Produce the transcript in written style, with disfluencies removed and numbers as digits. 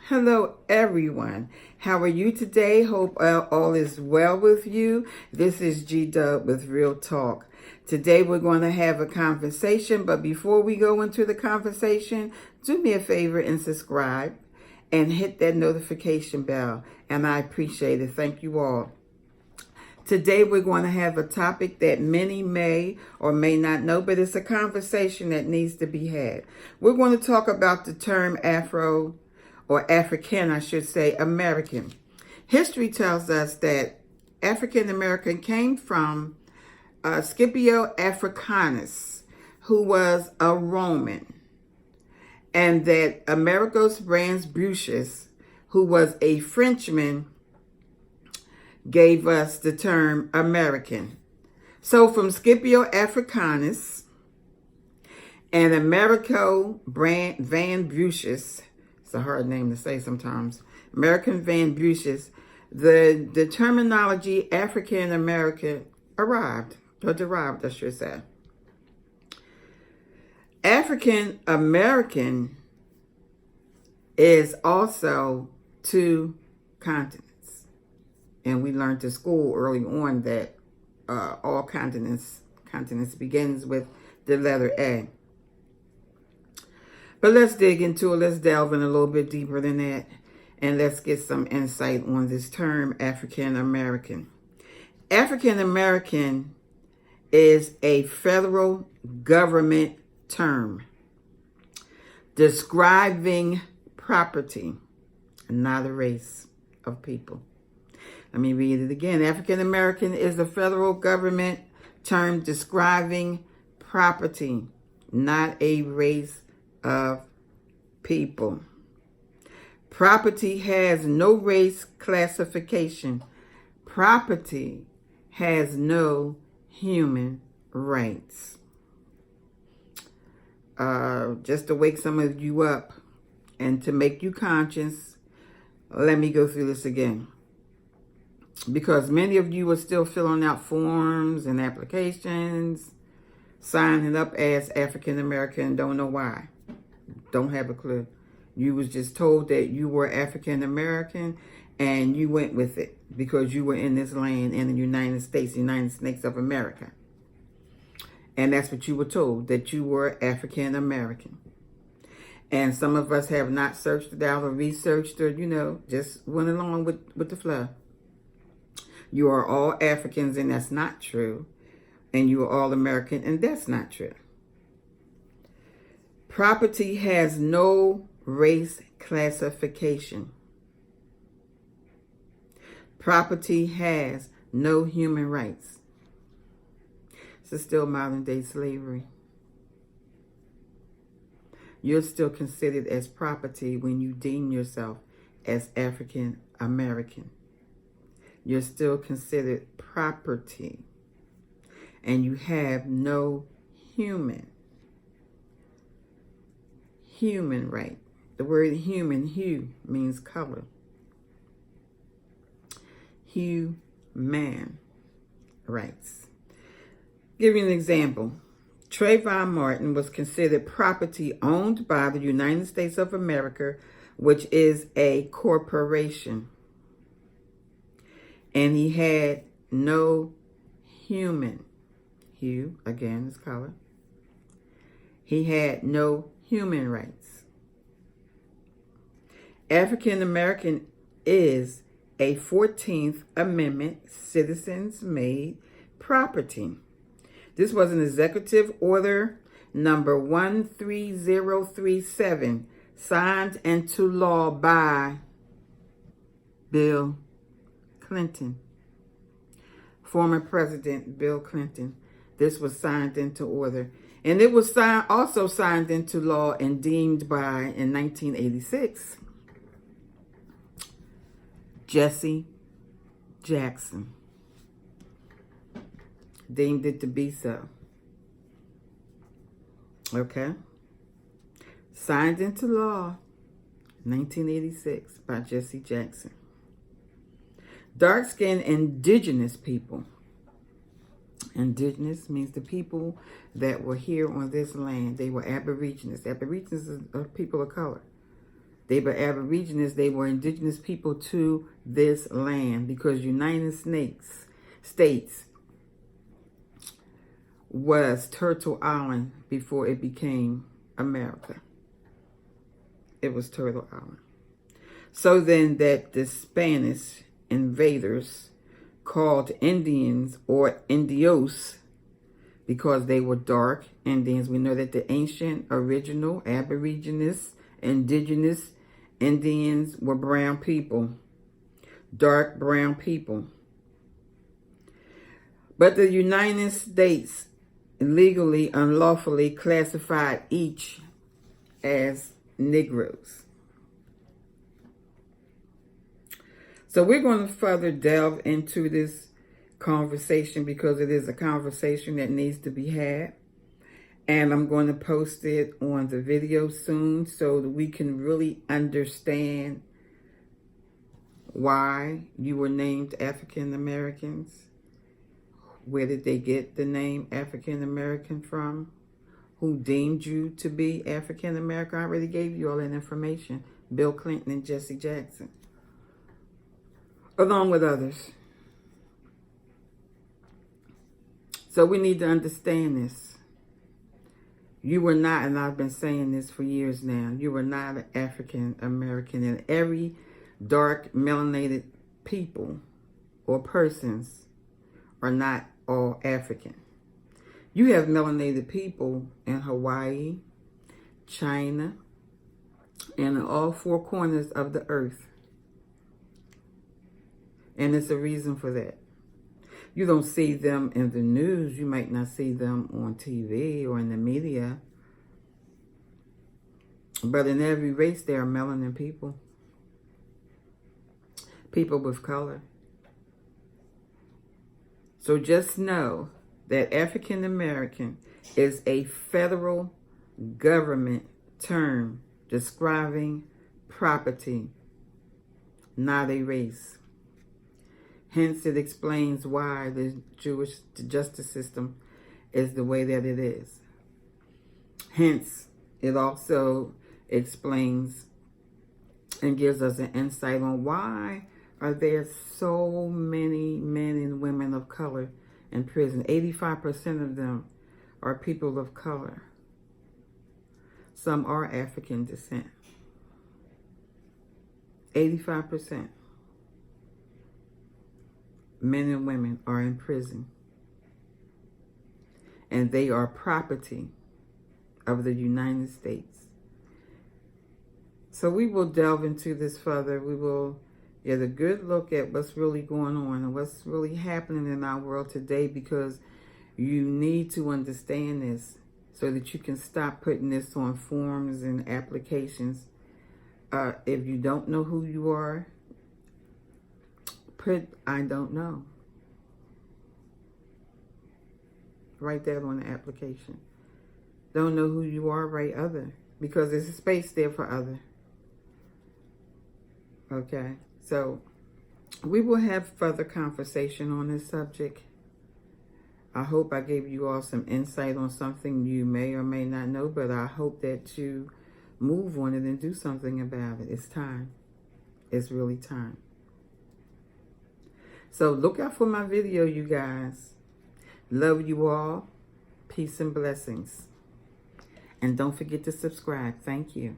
Hello, everyone. How are you today? Hope all is well with you. This is GDUB with Real Talk. Today we're going to have a conversation, but before we go into the conversation, do me a favor and subscribe and hit that notification bell, and I appreciate it. Thank you all. Today we're going to have a topic that many may or may not know, but it's a conversation that needs to be had. We're going to talk about the term Afro, or African, I should say, American. History tells us that African American came from Scipio Africanus, who was a Roman, and that Amerigos Vespucius, who was a Frenchman, gave us the term American. So from Scipio Africanus and Amerigo Vespucius, it's a hard name to say sometimes, American Vespucius, the terminology African American derived, I should say. African American is also two continents. And we learned in school early on that all continents begins with the letter A. But let's dig into it. Let's delve in a little bit deeper than that. And let's get some insight on this term, African American. African American is a federal government term describing property, not a race of people. Let me read it again. African American is a federal government term describing property, not a race of people. Property has no race classification. Property has no human rights. Just to wake some of you up and to make you conscious, let me go through this again. Because many of you are still filling out forms and applications, signing up as African American, don't know why. Don't have a clue. You was just told that you were African American and you went with it because you were in this land in the United States of America. And that's what you were told, that you were African American. And some of us have not searched it out or researched or, just went along with the flow. You are all Africans, and that's not true. And you are all American, and that's not true. Property has no race classification. Property has no human rights. This is still modern day slavery. You're still considered as property when you deem yourself as African American. You're still considered property. And you have no human right. The word human, hue, means color. Human rights. Give you an example. Trayvon Martin was considered property owned by the United States of America, which is a corporation. And he had no human. Hue, again, is color. He had no human rights. African American is a 14th Amendment citizens-made property. This was an executive order number 13037, signed into law by Bill Clinton. Former President Bill Clinton. This was signed into order. And it was also signed into law and deemed by, in 1986, Jesse Jackson. Deemed it to be so. Okay? Signed into law, 1986, by Jesse Jackson. Dark-skinned indigenous people. Indigenous means the people that were here on this land. They were aborigines. Aborigines are people of color. They were Aborigines. They were indigenous people to this land, because United States was Turtle Island before it became America. It was Turtle Island. So then that the Spanish invaders called Indians, or Indios, because they were dark Indians. We know that the ancient, original, Aborigines, indigenous Indians were brown people, dark brown people. But the United States legally, unlawfully classified each as Negroes. So we're going to further delve into this conversation, because it is a conversation that needs to be had. And I'm going to post it on the video soon so that we can really understand why you were named African Americans. Where did they get the name African American from? Who deemed you to be African American? I already gave you all that information. Bill Clinton and Jesse Jackson, along with others. So we need to understand this. You were not, and I've been saying this for years now, you were not an African American. And every dark melanated people or persons are not all African. You have melanated people in Hawaii, China, and in all four corners of the earth. And there's a reason for that. You don't see them in the news. You might not see them on TV or in the media. But in every race, there are melanin people. People with color. So just know that African American is a federal government term describing property, not a race. Hence, it explains why the Jewish justice system is the way that it is. Hence, it also explains and gives us an insight on why are there so many men and women of color in prison. 85% of them are people of color. Some are African descent. 85%. Men and women are in prison. And they are property of the United States. So we will delve into this further. We will get a good look at what's really going on and what's really happening in our world today, because you need to understand this so that you can stop putting this on forms and applications. If you don't know who you are, put I don't know. Write that on the application. Don't know who you are, write other, because there's a space there for other. Okay, so we will have further conversation on this subject. I hope I gave you all some insight on something you may or may not know, but I hope that you move on it and do something about it. It's time. It's really time. So look out for my video, you guys. Love you all. Peace and blessings. And don't forget to subscribe. Thank you.